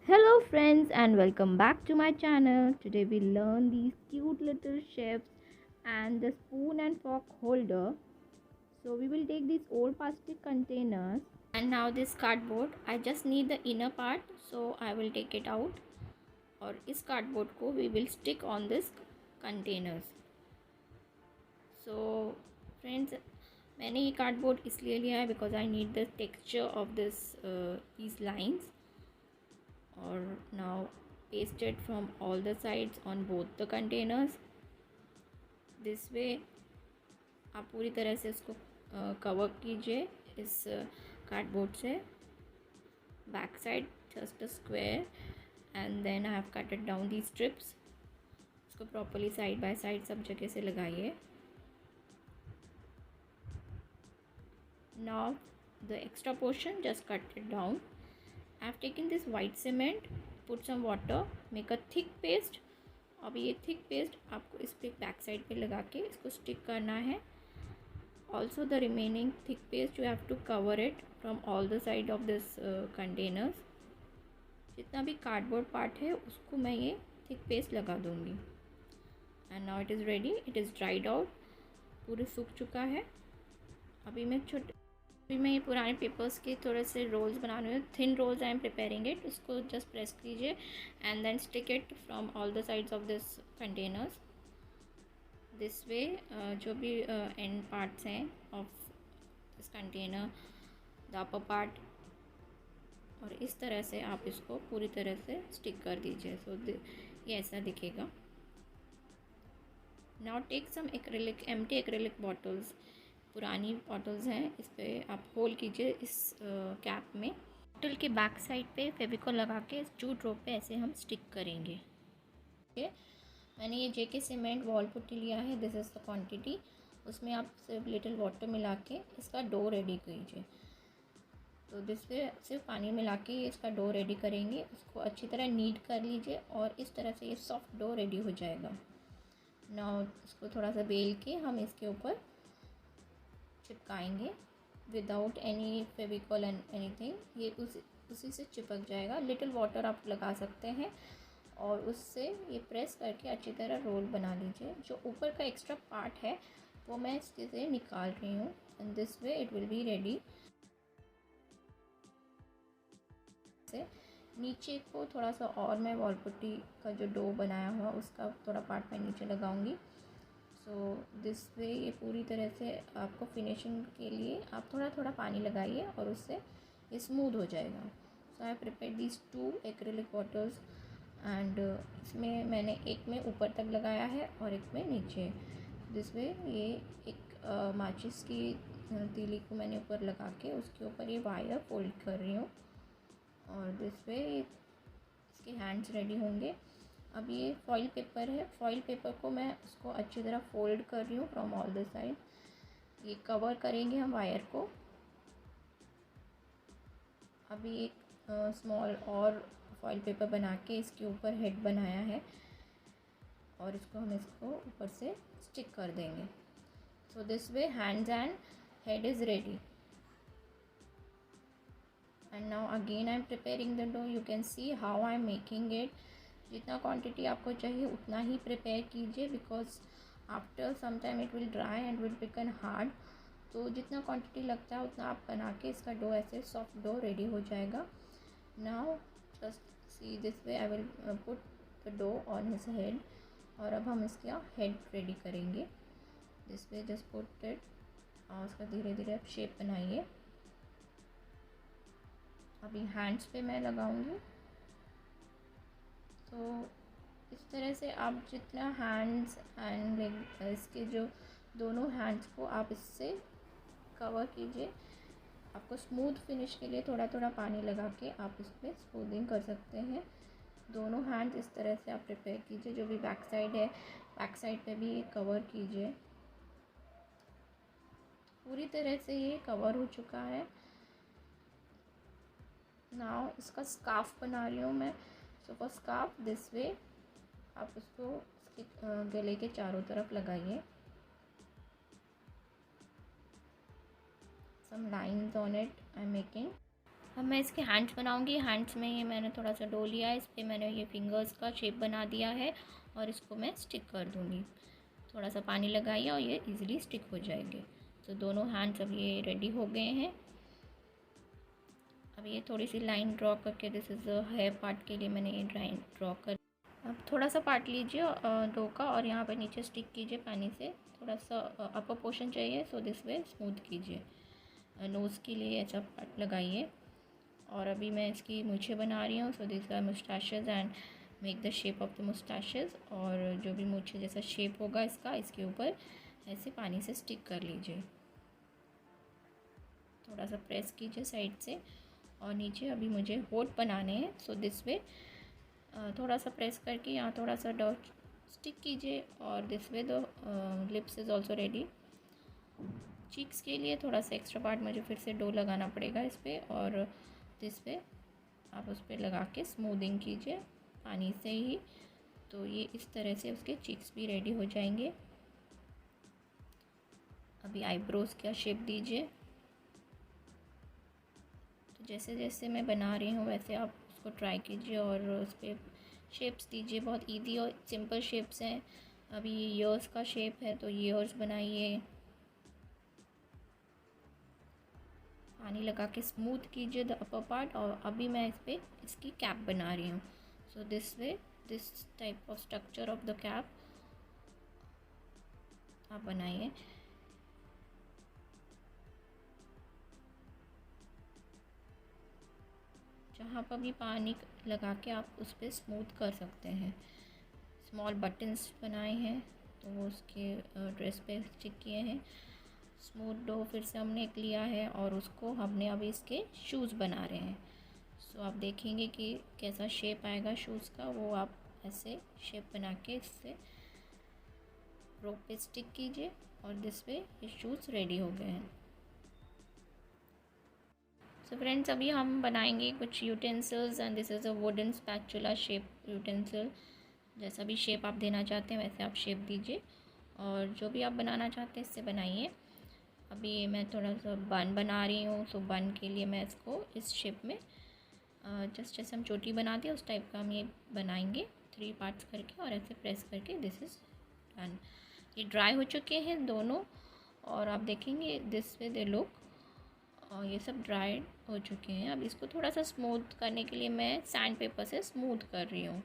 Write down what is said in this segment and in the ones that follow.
Hello friends and welcome back to my channel. Today we learn these cute little shapes and the spoon and fork holder. So we will take these old plastic containers and now this cardboard. I just need the inner part, so I will take it out और इस cardboard को we will stick on this containers. So friends, मैंने ये cardboard इसलिए लिया है because I need the texture of these lines. और now paste it from all the sides on both the containers. this way आप पूरी तरह से इसको कवर कीजिए इस कार्डबोर्ड से. Back side just a square and then I have cut it down the strips. इसको प्रॉपरली साइड बाय साइड सब जगह से लगाइए. now the extra portion just cut it down. I have taken this white cement, put some water, make a thick paste. अब ये thick paste आपको इस पे बैक साइड पे लगा के इसको स्टिक करना है. Also the remaining thick paste you have to cover it from all the side of this containers. जितना भी कार्डबोर्ड पार्ट है उसको मैं ये थिक पेस्ट लगा दूँगी. And now it is ready. It is dried out. पूरे सूख चुका है. अभी मैं ये पुराने पेपर्स के थोड़े से रोल्स बना रही हूँ. Thin rolls I am preparing it. इसको जस्ट प्रेस कीजिए and then stick it from all the sides of this containers. This way जो भी एंड पार्ट्स हैं of this container, the upper part, और इस तरह से आप इसको पूरी तरह से स्टिक कर दीजिए. सो ये ऐसा दिखेगा. Now take some acrylic, empty acrylic bottles. पुरानी बॉटल्स हैं, इस पर आप होल कीजिए इस कैप में. बॉटल के बैक साइड पे फेविकॉल लगा के इस जूट रोप पे ऐसे हम स्टिक करेंगे. ओके, मैंने ये जेके सीमेंट वॉल पुट्टी लिया है. This is the quantity. उसमें आप सिर्फ लिटिल वाटर मिला के इसका डो रेडी कीजिए. तो दिस पे सिर्फ पानी मिला के इसका डो रेडी करेंगे. उसको अच्छी तरह नीड कर लीजिए और इस तरह से ये सॉफ्ट डो रेडी हो जाएगा. नाउ इसको थोड़ा सा बेल के हम इसके ऊपर चिपकाएंगे without any Fevicol and anything. ये उसी से चिपक जाएगा. लिटिल वाटर आप लगा सकते हैं और उससे ये प्रेस करके अच्छी तरह रोल बना लीजिए. जो ऊपर का एक्स्ट्रा पार्ट है वो मैं इसके से निकाल रही हूँ. And this way it will be ready. से नीचे को थोड़ा सा और मैं वॉल पुट्टी का जो डो बनाया हुआ उसका थोड़ा पार्ट मैं नीचे लगाऊंगी. सो दिस वे ये पूरी तरह से आपको फिनिशिंग के लिए आप थोड़ा थोड़ा पानी लगाइए और उससे ये स्मूथ हो जाएगा. So I prepare these 2 acrylic bottles and इसमें मैंने एक में ऊपर तक लगाया है और एक में नीचे. दिस वे ये एक माचिस की तीली को मैंने ऊपर लगा के उसके ऊपर ये वायर फोल्ड कर रही हूँ. और दिस वे इसके हैंड्स रेडी होंगे. अब ये फॉइल पेपर है. फॉइल पेपर को मैं उसको अच्छी तरह फोल्ड कर रही हूँ फ्रॉम ऑल द साइड. ये कवर करेंगे हम वायर को. अभी एक स्मॉल और फॉइल पेपर बना के इसके ऊपर हेड बनाया है और इसको ऊपर से स्टिक कर देंगे. So this way hands and head is ready. And now again I am preparing the dough. You can see how I am making it. जितना क्वांटिटी आपको चाहिए उतना ही प्रिपेयर कीजिए because after some time it will dry and will become hard. तो जितना quantity लगता है उतना आप बना के इसका डो ऐसे सॉफ्ट डो रेडी हो जाएगा. Now just see this way I will put the dough on his head. और अब हम इसका हेड रेडी करेंगे. This way just put it और उसका धीरे धीरे आप शेप बनाइए. अभी हैंड्स पे मैं लगाऊंगी. तो इस तरह से आप जितना हैंड्स एंड लेग इसके जो दोनों हैंड्स को आप इससे कवर कीजिए. आपको स्मूथ फिनिश के लिए थोड़ा थोड़ा पानी लगा के आप इस पर स्मूदिंग कर सकते हैं. दोनों हैंड्स इस तरह से आप प्रिपेयर कीजिए. जो भी बैक साइड है बैक साइड पे भी कवर कीजिए. पूरी तरह से ये कवर हो चुका है. नाउ इसका स्कार्फ बना रही हूँ मैं. So for scarf this way आप इसको इसके गले के चारों तरफ लगाइए. Some lines on it I am making. अब मैं इसके हैंड्स बनाऊंगी। हैंड्स में ये मैंने थोड़ा सा डो लिया है, इस पर मैंने ये फिंगर्स का शेप बना दिया है और इसको मैं स्टिक कर दूँगी। थोड़ा सा पानी लगाइए और ये इजीली स्टिक हो जाएंगे। तो दोनों हैंड्स अब ये रेडी हो गए हैं। अब ये थोड़ी सी लाइन ड्रॉ करके, दिस इज़ हेयर पार्ट के लिए मैंने ये लाइन ड्रॉ कर। अब थोड़ा सा पार्ट लीजिए डो का और यहाँ पर नीचे स्टिक कीजिए पानी से। थोड़ा सा अपर पोर्शन चाहिए, सो दिस वे स्मूथ कीजिए। नोज़ के लिए ऐसा पार्ट लगाइए। और अभी मैं इसकी मूछें बना रही हूँ। So this are moustaches and make the shape of the moustaches. और जो भी मूछें जैसा शेप होगा इसका, इसके ऊपर ऐसे पानी से स्टिक कर लीजिए। थोड़ा सा प्रेस कीजिए साइड से और नीचे अभी मुझे होठ बनाने हैं। सो दिस वे थोड़ा सा प्रेस करके यहाँ थोड़ा सा डॉट स्टिक कीजिए और this way the lips is also ready. Cheeks के लिए थोड़ा सा एक्स्ट्रा पार्ट मुझे फिर से डो लगाना पड़ेगा इस पर, और दिस पे आप उस पर लगा के स्मूदिंग कीजिए पानी से ही। तो ये इस तरह से उसके चीक्स भी रेडी हो जाएंगे। अभी आईब्रोज़ का शेप दीजिए। तो जैसे जैसे मैं बना रही हूँ वैसे आप उसको ट्राई कीजिए और उस पर शेप्स दीजिए। बहुत इजी और सिंपल शेप्स हैं। अभी ईयर्स का शेप है तो ईयर्स बनाइए। पानी लगा के स्मूथ कीजिए द अपर पार्ट। और अभी मैं इस पर इसकी कैप बना रही हूँ। So this way this type of structure of the cap आप बनाइए। जहाँ पर भी पानी लगा के आप उस पर स्मूथ कर सकते हैं। स्मॉल बटन्स बनाए हैं तो वो उसके ड्रेस पे स्टिक किए हैं। स्मूथ डो फिर से हमने एक लिया है और उसको हमने अभी इसके शूज़ बना रहे हैं। सो आप देखेंगे कि कैसा शेप आएगा शूज़ का, वो आप ऐसे शेप बना के इससे रोप पे स्टिक कीजिए और दिस पे ये शूज़ रेडी हो गए हैं। सो फ्रेंड्स अभी हम बनाएंगे कुछ utensils and this is a wooden spatula shape utensil. जैसा भी शेप आप देना चाहते हैं वैसे आप शेप दीजिए और जो भी आप बनाना चाहते हैं इससे बनाइए। अभी मैं थोड़ा सा बन बना रही हूँ। सो बन के लिए मैं इसको इस शेप में जस्ट जैसे हम चोटी बनाते हैं उस टाइप का हम ये बनाएंगे 3 पार्ट्स करके और ऐसे प्रेस करके दिस इज़ डन। ये ड्राई हो चुके हैं दोनों और आप देखेंगे दिस वे दे लुक। और ये सब ड्राई हो चुके हैं। अब इसको थोड़ा सा स्मूथ करने के लिए मैं सैंड पेपर से स्मूथ कर रही हूँ।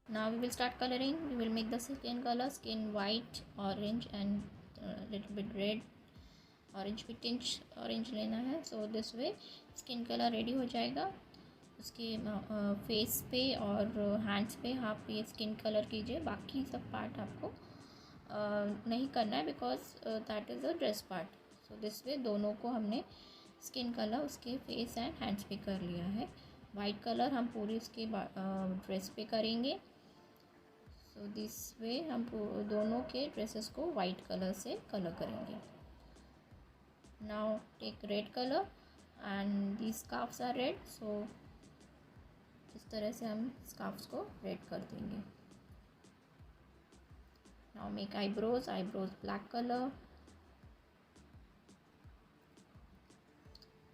Now we will start colouring. We will make the skin colour skin white, orange and little bit red. Orange भी टिंच ऑरेंज लेना है। So this way skin colour ready हो जाएगा। उसके फेस पे और हैंड्स पे आप ये स्किन कलर कीजिए। बाकी सब पार्ट आपको नहीं करना है because that is a dress part. So this वे दोनों को हमने स्किन कलर उसके फेस एंड हैंड्स पे कर लिया है। वाइट कलर हम पूरी उसके ड्रेस पे करेंगे। सो दिस वे हम दोनों के ड्रेसेस को वाइट कलर से कलर करेंगे। Now take red colour and the scarfs are red. So इस तरह से हम स्कार्फ्स को रेड कर देंगे। Now make eyebrows black colour.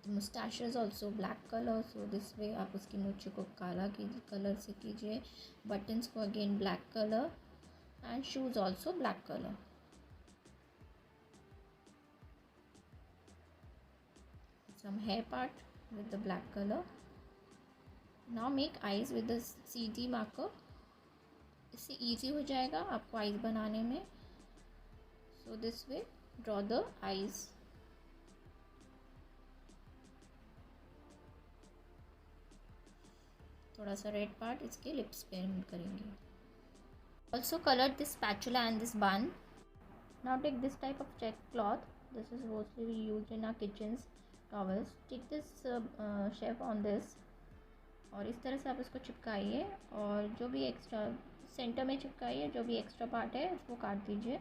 Moustaches also black colour. So this way आप उसकी मूछे को काला कीजिए कलर से कीजिए। बटन्स को again black colour and shoes also black colour. Some hair part with the black color. Now make eyes with the CD marker. इससे easy हो जाएगा आपको eyes बनाने में। So this way draw the eyes. थोड़ा सा red part इसके lips पे हम करेंगे। Also color this spatula and this bun. Now take this type of check cloth. This is mostly used in our kitchens towels. Take this shape on this. और इस तरह से आप इसको चिपकाइए और जो भी एक्स्ट्रा सेंटर में चिपकाइए। जो भी एक्स्ट्रा पार्ट है इसको काट दीजिए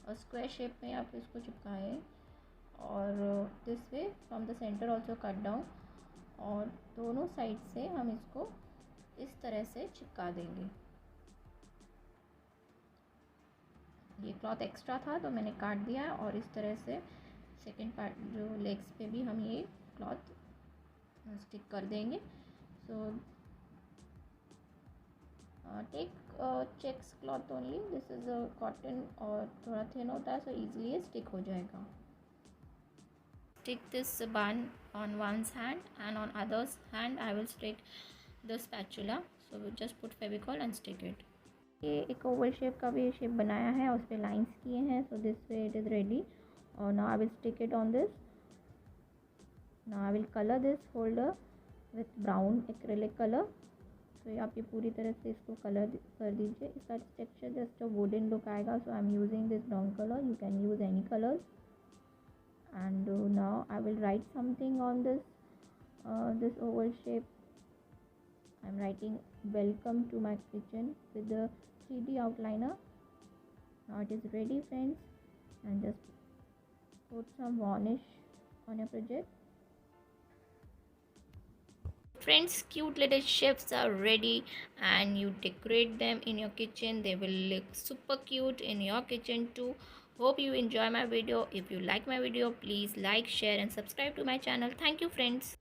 और स्क्वायर शेप में आप इसको चिपकाइए। और this way from the centre also cut down और दोनों साइड से हम इसको इस तरह से चिपका देंगे। ये क्लॉथ एक्स्ट्रा था तो मैंने काट दिया और इस तरह से सेकेंड पार्ट जो लेग्स पे भी हम ये क्लॉथ स्टिक कर देंगे. So take checks cloth only. This is a cotton और थोड़ा थिन होता है, सो ईजिली ये स्टिक हो जाएगा. Stick this bun on one's hand and on other's hand I will stick the spatula. So we just put Fevicol and stick it. ये एक Oval shape का भी शेप बनाया है और उस पर लाइंस किए हैं. So this way it is ready. और now I will stick it on this. Now I will colour this folder with brown acrylic colour. तो आप ये पूरी तरह से इसको कलर कर दीजिए. इसका टेक्सचर जस्ट वुडन लुक आएगा. So I am using this brown colour. You can use any colours. And now I will write something on this oval shape. I'm writing welcome to my kitchen with the 3D outliner. Now it is ready, friends, and just put some varnish on your project. Friends, cute little chefs are ready and you decorate them in your kitchen. They will look super cute in your kitchen too. Hope you enjoy my video. If you like my video, please like, share and subscribe to my channel. Thank you, friends.